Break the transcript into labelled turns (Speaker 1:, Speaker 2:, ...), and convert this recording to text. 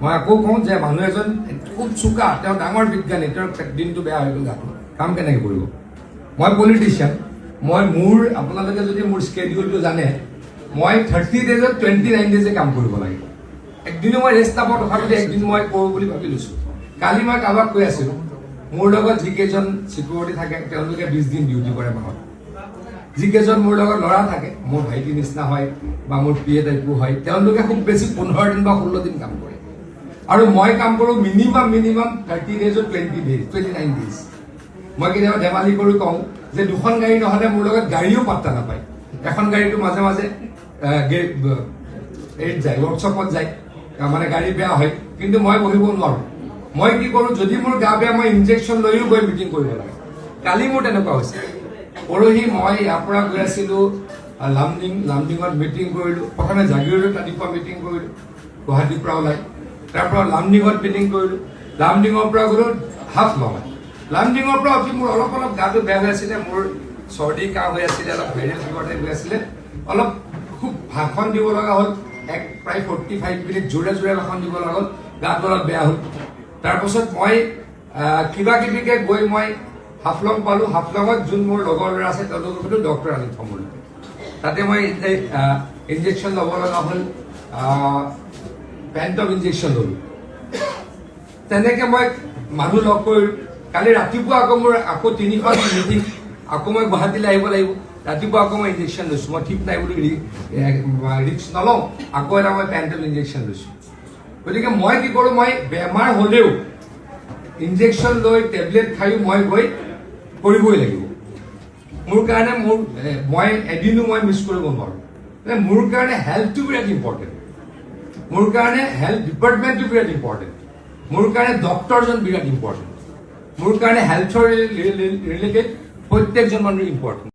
Speaker 1: মই আকৌ কওঁ যে মানুহ এজন খুব চোকা, তেওঁ ডাঙৰ বিজ্ঞানী, তেওঁৰ দিনটো বেয়া হৈ গ'ল, গাটো কাম কেনেকৈ কৰিব? মই পলিটিচিয়ান, মোৰ আপোনালোকে যদি মোৰ স্কেডিউলটো জানে, মই 30 days 29 days কাম কৰিব লাগিব। একদিনো মই ৰেষ্ট নাপাওঁ, তথাপিতো একদিন মই কৰোঁ বুলি ভাবি লৈছোঁ। কালি মই কাৰোবাক কৈ আছিলোঁ, মোৰ লগত যিকেইজন চিকিউৰিটি থাকে তেওঁলোকে 20 দিন ডিউটি কৰে মাহত। যিকেইজন মোৰ লগত ল'ৰা থাকে, মোৰ ভাইটি নিচিনা হয় বা মোৰ পিএ টাইপো হয়, তেওঁলোকে খুব বেছি 15 দিন বা 16 দিন কাম কৰে। আৰু মই কাম কৰোঁ মিনিমাম 30 days 29 days। মই কেতিয়াবা ধেমালি কৰি কওঁ যে 2খন গাড়ী নহ'লে মোৰ লগত গাড়ীও পাত্তা নাপায়। এখন গাড়ীটো মাজে মাজে হেৰিত যায়, ৱৰ্কশ্বপত যায়, মানে গাড়ী বেয়া হয়, কিন্তু মই বহিব নোৱাৰোঁ। মই কি কৰোঁ, যদি মোৰ গা বেয়া মই ইনজেকশ্যন লৈও গৈ মিটিং কৰিব লাগে। কালি মোৰ তেনেকুৱা হৈছে। পৰহি মই ইয়াৰ পৰা গৈ আছিলোঁ লামডিঙত মিটিং কৰিলোঁ। প্ৰথমে জাগিৰোডত ৰাতিপুৱা মিটিং কৰিলোঁ, গুৱাহাটীৰ পৰা ওলাই। তাৰ পৰা লামডিঙত মিটিং কৰিলোঁ। লামডিঙৰ পৰা গ'লোঁ হাফলঙত। লামডিঙৰ পৰা উঠি মোৰ অলপ গাটো বেয়া হৈ আছিলে, মোৰ চৰ্দি কাহ হৈ আছিলে, অলপ ভাইৰেল ফিভাৰ টাইপ হৈ আছিলে, অলপ খুব ভাষণ দিব লগা হ'ল। প্ৰায় 45 মিনিট জোৰে ভাষণ দিব লগা হ'ল, গাটো অলপ বেয়া হ'ল। তাৰপাছত মই কিবা কিবিকে গৈ মই হাফলং পালোঁ। হাফলঙত যোন মোৰ লগৰ ল'ৰা আছে তেওঁলোকক কৈছোঁ ডক্টৰ আনি থ'ম বুলি। তাতে মই ইনজেকশ্যন ল'ব লগা হ'ল, পেণ্টম ইনজেকশ্যন ল'লোঁ। তেনেকৈ মই মানুহ লগ কৰিলোঁ। কালি ৰাতিপুৱা আকৌ মোৰ 3খন মিটিং, আকৌ মই গুৱাহাটীলৈ আহিব লাগিব। ৰাতিপুৱা আকৌ মই ইনজেকশ্যন লৈছোঁ। মই ঠিক নাই বুলি ৰিস্ক নলওঁ, আকৌ এটা মই পেণ্টম ইনজেকশ্যন লৈছোঁ। গতিকে মই কি কৰোঁ, মই বেমাৰ হ'লেও ইনজেকশ্যন লৈ টেবলেট খায়ো মই গৈ কৰিবই লাগিব। মোৰ কাৰণে মই এদিনো মই মিছ কৰিব নোৱাৰোঁ। মোৰ কাৰণে হেল্থটো বিৰাট ইম্পৰ্টেণ্ট, মোৰ কাৰণে হেল্থ ডিপাৰ্টমেণ্টটো বিৰাট ইম্পৰ্টেণ্ট, মোৰ কাৰণে ডক্টৰজন বিৰাট ইম্পৰ্টেণ্ট, মোৰ কাৰণে হেল্থৰ ৰিলেটেড প্ৰত্যেকজন মানুহ ইম্পৰ্টেণ্ট।